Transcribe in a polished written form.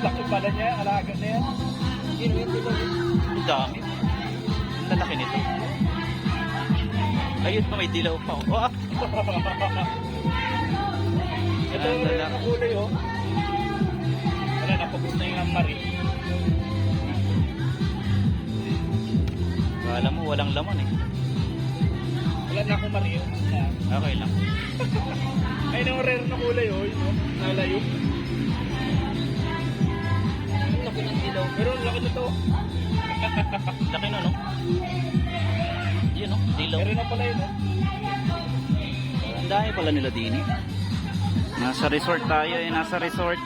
Laki pala niya, alaga na yan. Sino yun dito? Ang dami. Ang lalaki nito. Ayun pa, may dilaw pa. Oh, ah. Ito Ang rin lalaki. ang kulay oh. Wala, napapunta yung mari. Kala mo, walang laman eh. Wala na akong mari yun. Okay lang. Ay, nang rare na kulay oh. Yun oh, nalayo. Ang laki ng ilaw. Pero ang laki na to. Laki na, no? Yun, no? Dilaw. Meron na pala yun oh. Ang dami pala nila din eh. Nasa resort tayo eh, nasa resort.